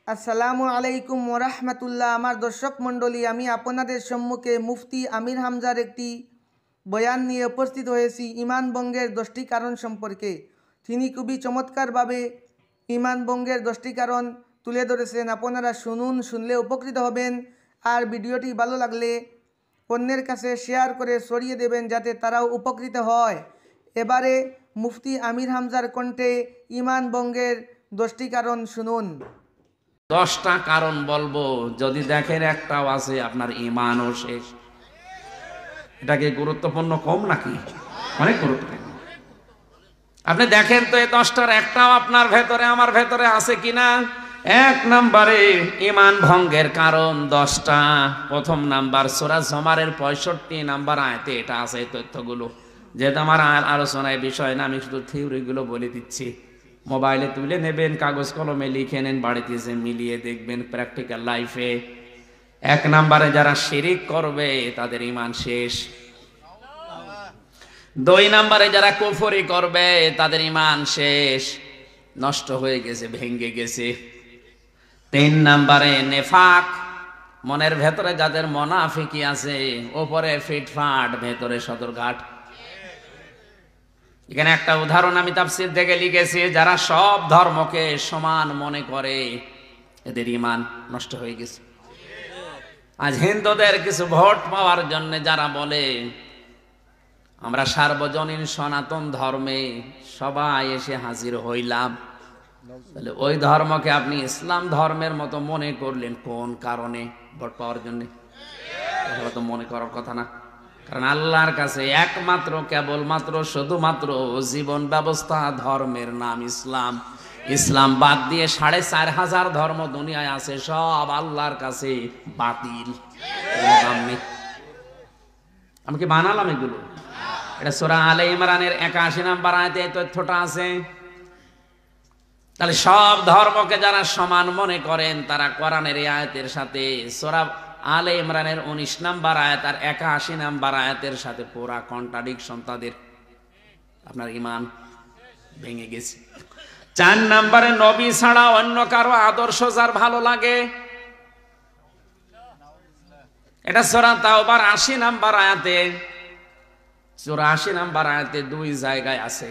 আসসালামু আলাইকুম ওরহমতুল্লাহ। আমার দর্শক মণ্ডলী, আমি আপনাদের সম্মুখে মুফতি আমির হামজার একটি বয়ান নিয়ে উপস্থিত হয়েছি ইমান ভঙ্গের 10টি কারণ সম্পর্কে। তিনি খুবই চমৎকারভাবে ইমান ভঙ্গের 10টি কারণ তুলে ধরেছেন। আপনারা শুনুন, শুনলে উপকৃত হবেন। আর ভিডিওটি ভালো লাগলে অন্যের কাছে শেয়ার করে ছড়িয়ে দেবেন যাতে তারাও উপকৃত হয়। এবারে মুফতি আমির হামজার কণ্ঠে ইমান ভঙ্গের 10টি কারণ শুনুন। 10টা কারণ বলবো, যদি দেখেন একটাও আছে আপনার ঈমানও শেষ। এটা কি গুরুত্বপূর্ণ কম নাকি? অনেক গুরুত্বপূর্ণ। আপনি দেখেন তো এই 10টার একটাও আপনার ভেতরে আমার ভেতরে আছে কিনা। 1 নম্বরে ঈমান ভঙ্গের কারণ 10টা। প্রথম নাম্বার সূরা জুমারের 65 নাম্বার আয়াতে এটা আছে এই তথ্যগুলো। যেহেতু আমার আলোচনায় বিষয় না, আমি শুধু থিওরিগুলো বলে দিচ্ছি। মোবাইলে তুলে নেবেন, কাগজ কলমে লিখে নেন, বাড়িতে এসে মিলিয়ে দেখবেন প্র্যাকটিক্যাল লাইফে। 1 নম্বরে যারা শিরিক করবে তাদের ঈমান শেষ। 2 নম্বরে যারা কুফরি করবে তাদের ঈমান শেষ, নষ্ট হয়ে গেছে, ভেঙে গেছে। 3 নম্বরে নেফাক, মনের ভেতরে যাদের মুনাফিকি আছে, উপরে ফিটফাট ভেতরে সদরঘাট। এখানে একটা উদাহরণ আমি তাফসীর থেকে লিখেছি, যারা সব ধর্মকে সমান মনে করে এদের ঈমান নষ্ট হয়ে গেছে। আজ হিন্দুদের কিছু ভোট পাওয়ার জন্য যারা বলে আমরা সার্বজনীন সনাতন ধর্মে সবাই এসে হাজির হইলাম, তাহলে ওই ধর্মকে আপনি ইসলাম ধর্মের মতো মনে করলেন কোন কারণে? ভোট পাওয়ার জন্য? এটা তো মনে করার কথা না। কারণ আল্লাহর কাছে একমাত্র কেবলমাত্র শুধুমাত্র জীবন ব্যবস্থা ধর্মের নাম ইসলাম। ইসলাম বাদ দিয়ে 4500 ধর্ম দুনিয়ায় আছে, সব আল্লাহর কাছে বাতিল। আমি কি বানালাম এগুলো? এটা সূরা আলে ইমরানের 81 নম্বর আয়াতে এই তথ্যটা আছে। তাহলে সব ধর্মকে যারা সমান মনে করেন তারা কোরআনের এই আয়াতের সাথে সূরা আলে ইমরানের 19 নম্বর আয়াত আর 81 নম্বর আয়াতের সাথে পুরা কন্ট্রাডিকশন তাদের। আপনার ঈমান ভেঙে গেছে। 4 নম্বরে নবী ছাড়া অন্য কারো আদর্শ যার ভালো লাগে, এটা সূরা তাওবার 80 নম্বর আয়াতে, 84 নম্বর আয়াতে 2 জায়গায় আছে।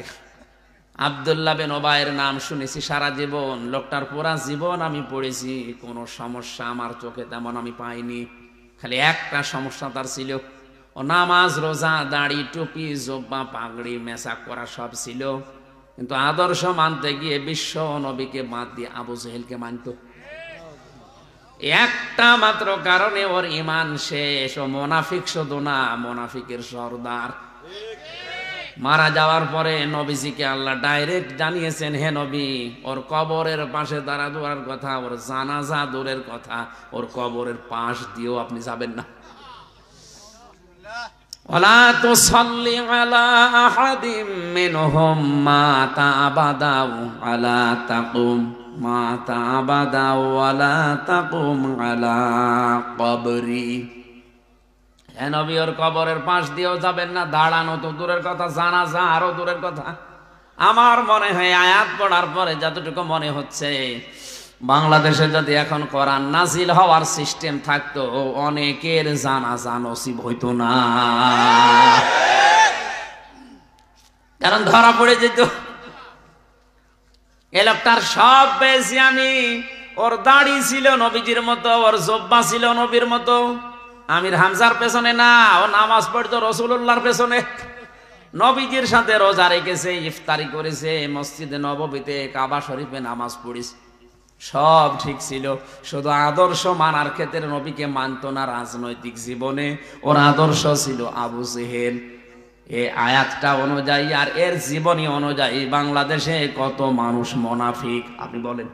আব্দুল্লাহ বিন ওবায়ের নাম শুনেছি সারা জীবন, লোকটার পুরা জীবন আমি পড়েছি, কোনো সমস্যা আমার চোখে তেমন আমি পাইনি। খালি একটা সমস্যা তার ছিল, ও নামাজ রোজা দাড়ি টুপি জোব্বা পাগড়ি মেসাক করা সব ছিল, কিন্তু আদর্শ মানতে গিয়ে বিশ্ব নবীকে বাদ দিয়ে আবু জেহেলকে মানত। একটা মাত্র কারণে ওর ঈমান শেষ। ও মুনাফিক শুধু না, মুনাফিকের সর্দার। মারা যাওয়ার পরে নবীজিকে আল্লাহ ডাইরেক্ট জানিয়েছেন, হে নবী, ওর কবরের পাশে দাঁড়া দেওয়ার কথা, ওর জানাজা দূরের কথা, ওর কবরের পাশ দিয়েও আপনি যাবেন না। ওয়ালা তুসাল্লি আলা আহাদিম মিনহুম মাতা আবাদা ওয়ালা তাকুম মাতা আবাদা ওয়ালা তাকুম আলা কবরি। হে নবী, ওর কবরের পাশ দিয়েও যাবেন না, দাঁড়ানো তো দূরের কথা, জানাজা আরো দূরের কথা। আমার মনে হয় আয়াত পড়ার পরে যতটুকু মনে হচ্ছে, বাংলাদেশে যদি এখন কোরআন নাজিল হওয়ার সিস্টেম থাকতো, অনেকের জানাজা নসিব হইতো না। কারণ ধরা পড়ে যেত। এ লোকটার সব পেয়েছি আমি, ওর দাড়ি ছিল নবীজির মতো, ওর জব্বা ছিল নবীর মতো। আমির হামজার পেছনে না, ও নামাজ পড়তো রাসূলুল্লাহর পেছনে। নবীজির সাথে রোজা রেখেছে, ইফতারি করেছে, মসজিদে নববীতে কাবা শরীফে নামাজ পড়েছে, সব ঠিক ছিল। শুধু আদর্শ মানার ক্ষেত্রে নবীকে মানত না। রাজনৈতিক জীবনে ওর আদর্শ ছিল আবু জেহেল। এই আয়াতটা অনুযায়ী আর এর জীবনী অনুযায়ী বাংলাদেশে কত মানুষ মুনাফিক আপনি বলেন।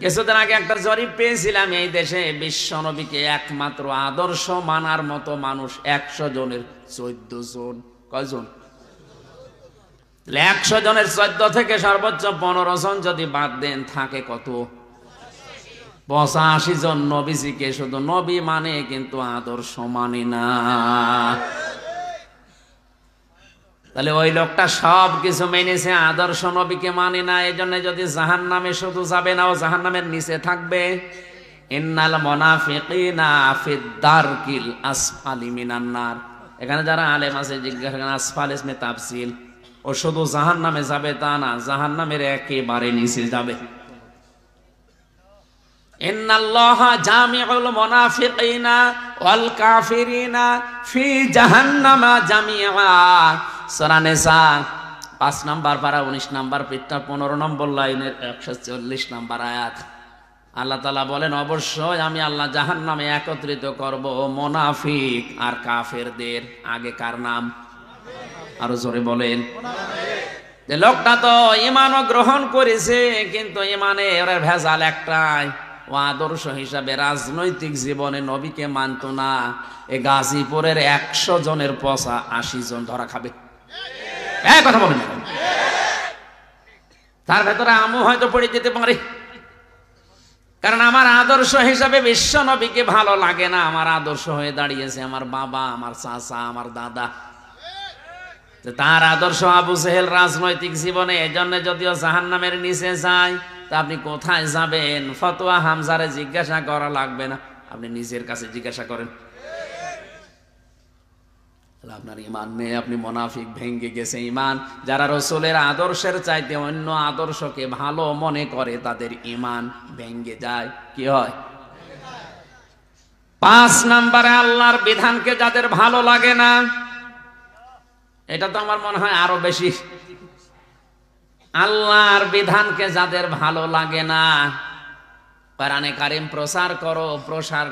কিছুদিন আগে একটা জরিপ পেয়েছিলাম, এই দেশে বিশ্ব নবীকে একমাত্র আদর্শ মানার মতো মানুষ 100 জনের 14 জন। কয়জন? 100 জনের 14 থেকে সর্বোচ্চ 15 জন যদি বাদ দেন, থাকে কত? 85 জন নবীজিকে শুধু নবী মানে, কিন্তু আদর্শ মানে না। তাহলে ওই লোকটা সব কিছু মেনেছে, আদর্শ নবীকে মানে না, এই জন্য যদি জাহান্নামে শুধু যাবে না, ও জাহান্নামের নিচে থাকবে। ইন্নাল মুনাফিকিনা ফিদ দারকিল আসফালি মিনান নার। এখানে যারা আলেম আছে জিজ্ঞাসা করেন আসফাল ইসমে তাফসিল, ও শুধু জাহান্নামে যাবে তা না, জাহান্নামের একেবারে নিচে যাবে। ইন্নাল্লাহা জামিউল মুনাফিকিনা ওয়াল কাফিরিনা ফি জাহান্নামা জামিআ। সূরা নিসা 5 নম্বর পারা 19 নম্বর পৃষ্ঠা 15 নম্বর লাইনের 140 নম্বর আয়াত। আল্লাহ তাআলা বলেন, অবশ্যই আমি আল্লাহ জাহান্নামে একত্রিত করব মুনাফিক আর কাফেরদের। আগে কার নাম? আরো জোরে বলেন। যে লোকটা তো ঈমানও গ্রহণ করেছে, কিন্তু ঈমানে এর ভেজাল একটাই, ও আদর্শ হিসাবে রাজনৈতিক জীবনে নবীকে মানত না। এ গাজীপুরের 100 জনের পচা 80 জন ধরা খাবে। কথা বলেন, তার ভেতরে আমু হয়তো পড়ে যেতে পারে, কারণ আমার আদর্শ হিসাবে বিশ্ব নবীকে ভালো লাগে না। আমার আদর্শ হয়ে দাঁড়িয়েছে আমার বাবা, আমার চাচা, আমার দাদা। তার আদর্শ আবু জেহেল রাজনৈতিক জীবনে, এজন্য যদিও জাহান্নামের নিচে যায়, তা আপনি কোথায় যাবেন? ফতোয়া হামজারে জিজ্ঞাসা করা লাগবে না, আপনি নিজের কাছে জিজ্ঞাসা করেন। আপনার ঈমান নেই, আপনি মুনাফিক, ভেঙ্গে গেছে ঈমান। যারা রাসূলের আদর্শের চাইতে অন্য আদর্শকে ভালো মনে করে, তাদের ঈমান ভেঙ্গে যায়। কি হয়? 5 নম্বরে আল্লাহর বিধানকে যাদের ভালো লাগে না, এটা তো আমার মনে হয় আরো বেশি। আল্লাহর বিধানকে যাদের ভালো লাগে না, কোরআনে কারীম প্রচার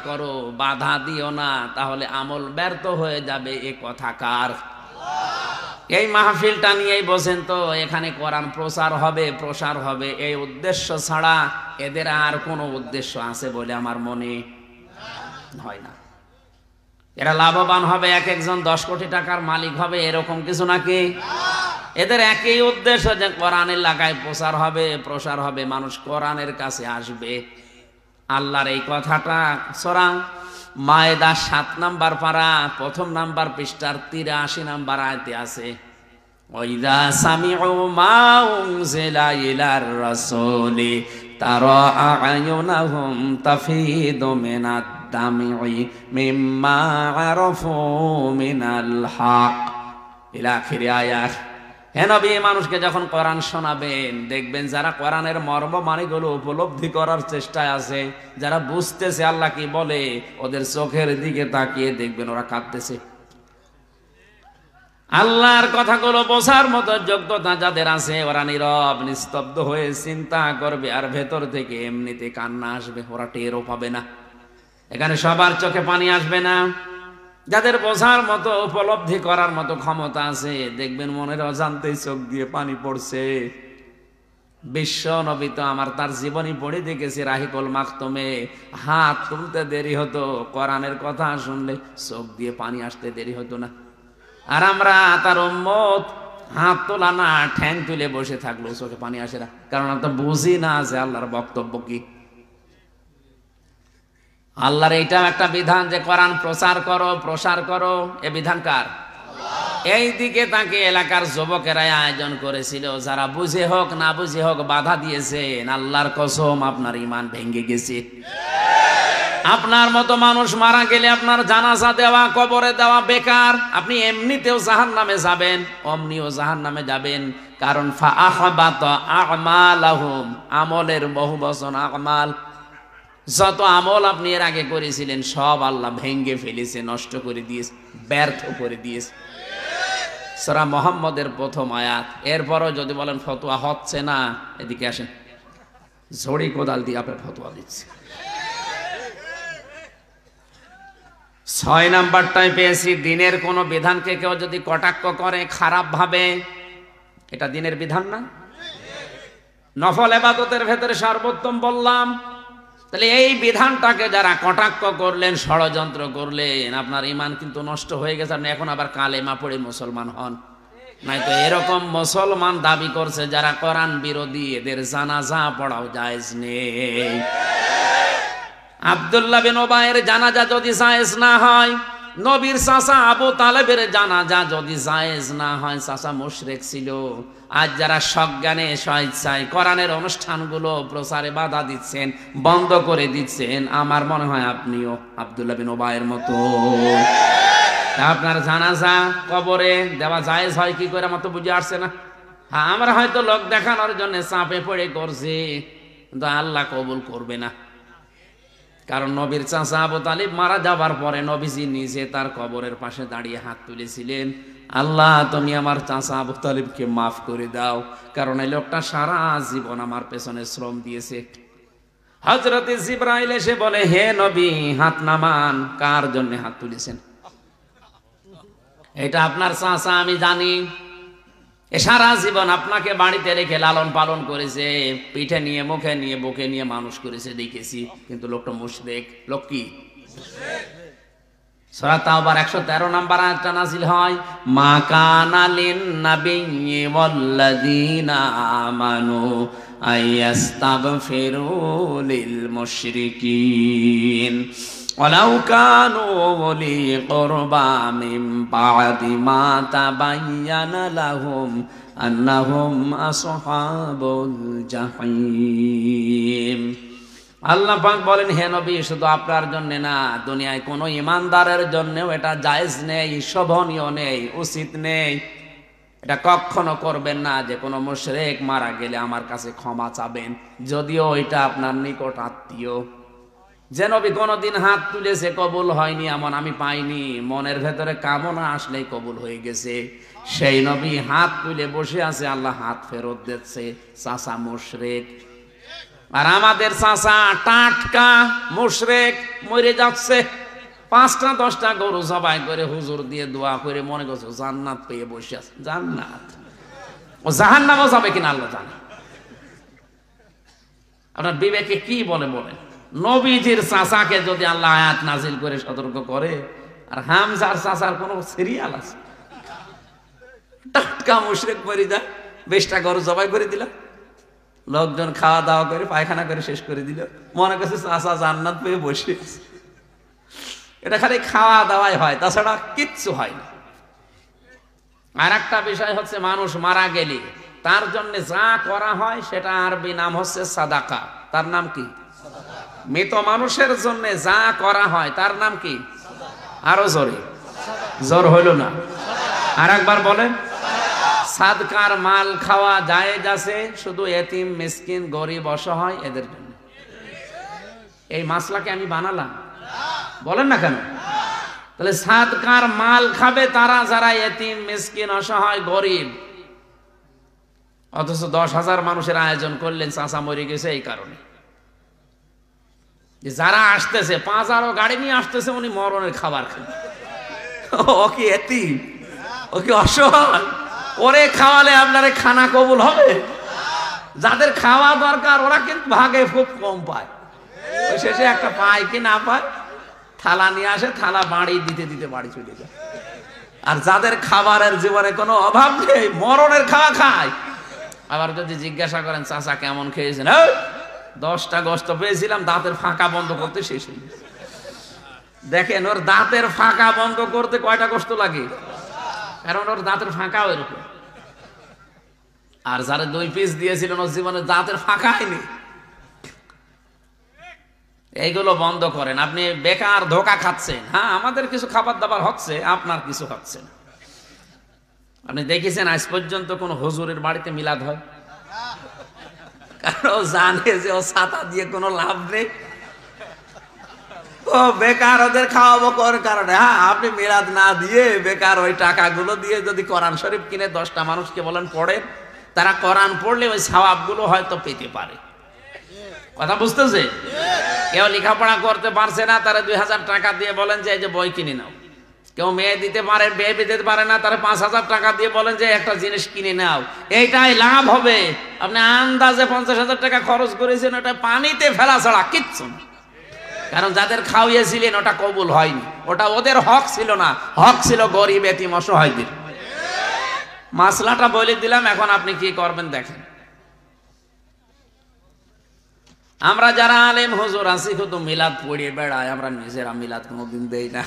করো, বাধা দিও না, তাহলে আমল ব্যর্থ হয়ে যাবে। এ কথা কার? এই মাহফিলটা নিয়েই বসেন তো, এখানে কোরআন প্রসার হবে এই উদ্দেশ্য ছাড়া এদের আর কোনো উদ্দেশ্য আছে বলে আমার মনে হয় না। এরা লাভবান হবে, এক একজন 10 কোটি টাকার মালিক হবে, এরকম কিছু নাকি? এদের একই উদ্দেশ্য যে কোরআনের এলাকায় প্রসার হবে, মানুষ কোরআনের কাছে আসবে। আল্লাহর এই কথাটা সূরা মায়েদা 7 নম্বর পারা 1 নম্বর পৃষ্ঠার 83 নম্বর আয়াতে আছে। ওয়াইদা সামিউ মা উনজিলা ইলার রাসূলি তারা আয়ুনাহুম তাফিদু মিনাদ দামি মিম্মা আরাফু মিনাল হক ইলা আখির আয়াত। হে নবী, মানুষকে যখন কোরআন শোনাবেন, দেখবেন যারা কোরআনের মর্ম মানেগুলো উপলব্ধি করার চেষ্টায় আছে, যারা বুঝতেছে আল্লাহ কি বলে, ওদের চোখের দিকে তাকিয়ে দেখবেন ওরা কাঁদতেছে। আল্লাহর কথাগুলো বোঝার মতো যোগ্যতা যাদের আছে, ওরা নীরব নিস্তব্ধ হয়ে চিন্তা করবে, আর ভেতর থেকে এমনিতে কান্না আসবে, ওরা টেরও পাবে না। এখানে সবার চোখে পানি আসবে না। যাদের বোঝার মতো, উপলব্ধি করার মতো ক্ষমতা আছে, দেখবেন মনের অজান্তেই চোখ দিয়ে পানি পড়ছে। বিশ্ব নবী তো তার জীবনী পড়ে দেখেছি, রাহিকুল মাকতুমে হাত তুলতে দেরি হতো, কোরআনের কথা শুনলে চোখ দিয়ে পানি আসতে দেরি হতো না। আর আমরা তার উম্মত, হাত তোলা না, ঠ্যাং তুলে বসে থাকলো, চোখে পানি আসে না, কারণ আমরা তো বুঝি না যে আল্লাহর বক্তব্য কি। আল্লাহর এইটাও একটা বিধান যে কোরআন প্রসার করো, এ বিধান কার? এই দিকে তাকে এলাকার যুবকেরা আয়োজন করেছিল, যারা বুঝে হোক না বুঝে হোক বাধা দিয়েছেন। আল্লাহর কসম, আপনার ঈমান ভেঙে গেছে। আপনার মতো মানুষ মারা গেলে আপনার জানাজা দেওয়া, কবরে দেওয়া বেকার। আপনি এমনিতেও জাহান্নামে যাবেন, অমনিও জাহান্নামে যাবেন, কারণ ফা আহবাতা আমালাহুম, আমলের বহু বচন আমাল। যত আমল আপনি এর আগে করেছিলেন সব আল্লাহ ভেঙ্গে ফেলেছে, নষ্ট করে দিয়েছে, ব্যর্থ করে দিয়েছে। সূরা মুহাম্মদের 1ম আয়াত। এরপরও যদি বলেন ফতোয়া হচ্ছে না, এদিকে আসেন, ঝড়ি কোদাল দিয়ে আপনার ফতোয়া দিচ্ছে। 6 নাম্বারটায় পেয়েছি, দিনের কোন বিধানকে কেউ যদি কটাক্ষ করে খারাপ ভাবে, এটা দিনের বিধান না? নফল ইবাদতের ভেতরে সর্বোত্তম বললাম। তাহলে এই বিধানটাকে যারা কটাক্ষ করলেন, ষড়যন্ত্র করলেন, আপনার ঈমান কিন্তু নষ্ট হয়ে গেছে। আপনি এখন আবার কালেমা পড়ে মুসলমান হন, নয়তো এরকম মুসলমান দাবি করছে যারা কোরআন বিরোধী, এদের জানাজা পড়াও জায়েজ নেই। আব্দুল্লাহ বিন উবাইয়ের জানাজা যদি জায়েজ না হয়, নবীর চাচা আবু তালেবের জানাজা যদি জায়েজ না হয়, চাচা মুশরিক ছিল। আজ যারা সজ্ঞানে স্বেচ্ছায় কোরআনের অনুষ্ঠানগুলো প্রচারে বাধা দিচ্ছেন, বন্ধ করে দিচ্ছেন, আমার মনে হয় আপনিও আব্দুল্লাহ বিন উবাইয়ের মতো। আপনার জানাজা কবরে দেওয়া জায়েজ হয় কি করে, আমার তো বুঝে আসছে না। হ্যাঁ, আমরা হয়তো লোক দেখানোর জন্য চাপে পড়ে করছি, কিন্তু আল্লাহ কবুল করবে না। কারণ নবীর চাচা আবু তালিব মারা যাবার পরে নবীজি নিজে তার কবরের পাশে দাঁড়িয়ে হাত তুলেছিলেন, আল্লাহ তুমি আমার চাচা আবু তালিবকে মাফ করে দাও, কারণ এই লোকটা সারা জীবন আমার পেছনে শ্রম দিয়েছে। হযরতে জিবরাইল এসে বলে, হে নবী, হাত নামান। কার জন্য হাত তুলেছেন? এটা আপনার চাচা, আমি জানি। এ সারা জীবন আপনাকে বাড়িতে রেখে লালন পালন করেছে, পিঠে নিয়ে, মুখে নিয়ে, বুকে নিয়ে মানুষ করেছে, দেখেছি। কিন্তু লোকটা মুশরিক। লোক কি? সূরা তাওবার 113 নম্বর আয়াতটা নাযিল হয়, মা কানা লিন নাবিয়্যি ওয়াল্লাযীনা আমানু আইয়াস্তাগফিরু লিল মুশরিকিন ওয়ালাউ কানু উলি কুরবা মিন বা'দি মা তাবায়্যানা লাহুম আন্নাহুম আসহাবুল জাহিম। আল্লাহ পাক বলেন, হে নবী, শুধু আপনার জন্য না, দুনিয়ায় কোনো ইমানদারের জন্যও এটা জায়েজ নেই, শোভনীয় নেই, উচিত নেই। এটা কখনো করবেন না যে কোনো মুশরিক মারা গেলে আমার কাছে ক্ষমা চাবেন, যদিও এটা আপনার নিকট আত্মীয়। যে নবী কোনোদিন হাত তুলেছে কবুল হয়নি এমন আমি পাইনি, মনের ভেতরে কামনা আসলেই কবুল হয়ে গেছে। সেই নবী হাত তুলে বসে আছে, আল্লাহ হাত ফেরত দিচ্ছে। চাচা মুশরিক, আর আমাদের চাচা টাটকা মুশরিক, মরে যাচ্ছে। 5টা 10টা গরু জবাই করে হুজুর দিয়ে দোয়া করে মনে করছে জান্নাত পেয়ে বসে আছে। জান্নাত, ও জাহান্নামও যাবে কিনা আল্লাহ জানে। আপনার বিবেকে কি বলে বলেন? নবীজির চাচাকে যদি আল্লাহ আয়াত নাজিল করে সতর্ক করে, আর হামজার চাচার কোনো সিরিয়াল আছে? টাটকা মুশরিক মরে যায়, 20টা গরু জবাই করে দিলাম, লোকজন খাওয়া দাওয়া করে পায়খানা করে শেষ করে দিল, মনে করছে চাচা জান্নাত পেয়ে বসে। এটা খালি খাওয়া দাওয়াই হয়, তাছাড়া কিচ্ছু হয় না। আর একটা বিষয় হচ্ছে, মানুষ মারা গেলে তার জন্য যা করা হয় সেটা আরবি নাম হচ্ছে সাদাকা। তার নাম কি? মৃত মানুষের জন্য যা করা হয় তার নাম কি? আরো জোরে, জোর হইল না, আর একবার বলেন। সাদকার মাল খাওয়া জায়েজ আছে, শুধু এতিম, মিসকিন, গরিব, অসহায় এদের জন্য। এই মাসলাকে আমি বানালাম, বলেন না কেন? তাহলে সাদকার মাল খাবে তারা যারা এতিম, মিসকিন, অসহায়, গরিব। অথচ 10,000 মানুষের আয়োজন করলেন, চাচা মরে গেছে এই কারণে যে যারা আসতেছে 5,000 গাড়ি নিয়ে আসতেছে, উনি মরণের খাবার খান। ও কি এতিম, ও কি অসহায়? ওরে খাওয়ালে আপনারে খানা কবুল হবে? যাদের খাওয়া দরকার ওরা কিন্তু ভাগে খুব কম পায়, ওই শেষে একটা পায় কি না পায়, থালা নিয়ে আসে, থালা বাড়ি দিতে দিতে বাড়ি চলে যায়। আর যাদের খাবারের জীবনে কোনো অভাব নেই, মরণের খাওয়া খায়। আবার যদি জিজ্ঞাসা করেন চাচা কেমন খেয়েছেন, 10টা গোশত পেয়েছিলাম, দাঁতের ফাঁকা বন্ধ করতে শেষ হয়ে গেছে। দেখেন, ওর দাঁতের ফাঁকা বন্ধ করতে কয়টা গোশত লাগে, কারণ ওর দাঁতের ফাঁকা ওইরকম। আর যারা 2 পিস দিয়েছিলেন ওর জীবনে দাঁতের ফাঁকা হয়নি। এইগুলো বন্ধ করেন, আপনি বেকার ধোকা খাচ্ছেন। হ্যাঁ, আমাদের কিছু খাবার দাবার হচ্ছে, আপনার কিছু হচ্ছে না। আপনি দেখেছেন আজ পর্যন্ত কোন হুজুরের বাড়িতে মিলাদ হয়? কারণ ও জানে যে ও ছাতা দিয়ে কোনো লাভ নেই, ও বেকার ওদের খাওয়াবো কোন কারণে। হ্যাঁ, আপনি মিলাদ না দিয়ে বেকার ওই টাকাগুলো দিয়ে যদি কোরআন শরীফ কিনে 10টা মানুষকে বলেন পড়েন, তারা কোরআন পড়লে ওই সওয়াবগুলো হয়তো পেতে পারে। কথা বুঝতেছে? কেউ লেখাপড়া করতে পারছে না, তারা 2,000 টাকা দিয়ে বলেন যে এই যে বই কিনে নাও। কেউ মেয়ে দিতে পারে, বিয়ে দিতে পারে না, তারা 5,000 টাকা দিয়ে বলেন যে একটা জিনিস কিনে নাও, এইটাই লাভ হবে। আপনি আন্দাজে 50,000 টাকা খরচ করেছেন, ওটা পানিতে ফেলা ছাড়া কিচ্ছু না। কারণ যাদের খাওয়িয়েছিলেন ওটা কবুল হয়নি, ওটা ওদের হক ছিল না, হক ছিল গরিব, এতিম, অসহায়দের। মাসলাটা বলে দিলাম, এখন আপনি কি করবেন দেখেন। আমরা যারা আলেম হুজুর আছি শুধু মিলাদ পড়িয়ে বেড়াই, আমরা নিজেরা মিলাদ কোনোদিন দেই না।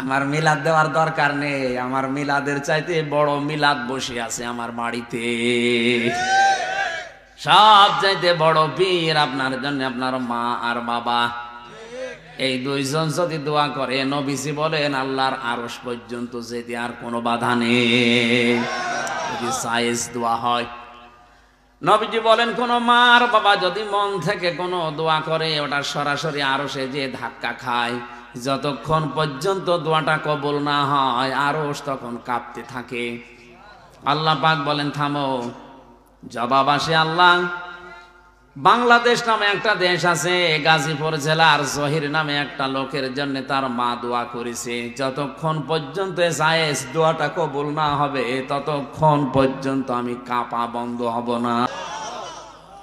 আমার মিলাদ দেওয়ার দরকার নেই, আমার মিলাদের চাইতে বড় মিলাদ বসে আছে আমার বাড়িতে। সব চাইতে বড় পীর আপনার জন্য আপনার মা আর বাবা। এই দুইজন যদি দোয়া করে, নবীজি বলেন আল্লাহর আরশ পর্যন্ত যেতে আর কোনো বাধা নেই, যদি সাইজ দোয়া হয়। নবীজি বলেন কোন মা আর বাবা যদি মন থেকে কোনো দোয়া করে, ওটা সরাসরি আরশে যে ধাক্কা খায়, যতক্ষণ পর্যন্ত দোয়াটা কবুল না হয় আরশ তখন কাঁপতে থাকে। আল্লাহ পাক বলেন থামো, জবাব আসে আল্লাহ, বাংলাদেশ নামে একটা দেশ আছে, গাজীপুর জেলার জহির নামে একটা লোকের জন্য তার মা দোয়া করেছে, যতক্ষণ পর্যন্ত জায়েজ দোয়াটা কবুল না হবে ততক্ষণ পর্যন্ত আমি কাঁপা বন্ধ হব না।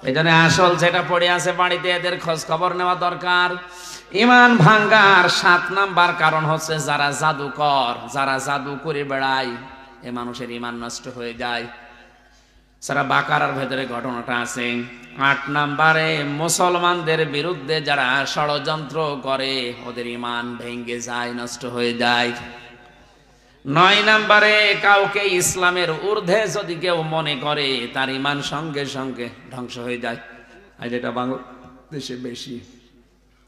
এই জন্য আসল যেটা পড়ে আছে বাড়িতে, এদের খোঁজ খবর নেওয়া দরকার। ইমান ভাঙ্গার 7 নাম্বার কারণ হচ্ছে যারা জাদুকর, যারা জাদু করে বেড়ায়, এ মানুষের ইমান নষ্ট হয়ে যায়। সারা বাকারার ভেতরে ঘটনাটা আছে। 8 নাম্বারে মুসলমানদের বিরুদ্ধে যারা ষড়যন্ত্র করে, ওদের ইমান ভেঙে যায়, নষ্ট হয়ে যায়। 9 নাম্বারে কাউকে ইসলামের ঊর্ধ্বে যদি কেউ মনে করে, তার ইমান সঙ্গে সঙ্গে ধ্বংস হয়ে যায়। আর যেটা বাংলাদেশে বেশি,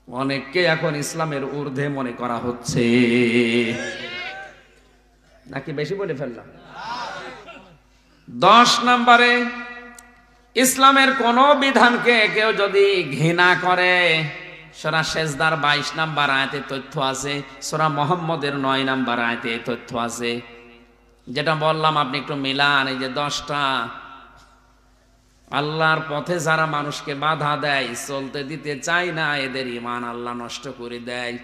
অনেককে এখন ইসলামের ঊর্ধ্বে মনে করা হচ্ছে, নাকি বেশি বলে ফেললাম? 10 নম্বরে ইসলামের কোন বিধানকে কেউ যদি ঘৃণা করে, সূরা সেজদার 22 নম্বর আয়াতে তথ্য আছে, সূরা মুহাম্মদের 9 নম্বর আয়াতে তথ্য আছে। যেটা বললাম আপনি একটু মিলান, এই যে 10টা আল্লাহর পথে যারা মানুষকে বাধা দেয়, চলতে দিতে চায় না, এদের ঈমান আল্লাহ নষ্ট করে দেয়।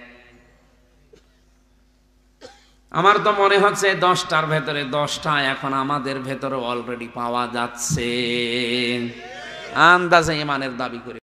আমার তো মনে হচ্ছে 10টার ভেতরে 10টা এখন আমাদের ভেতরে অলরেডি পাওয়া যাচ্ছে, আন্দাজে ঈমানের দাবি করে।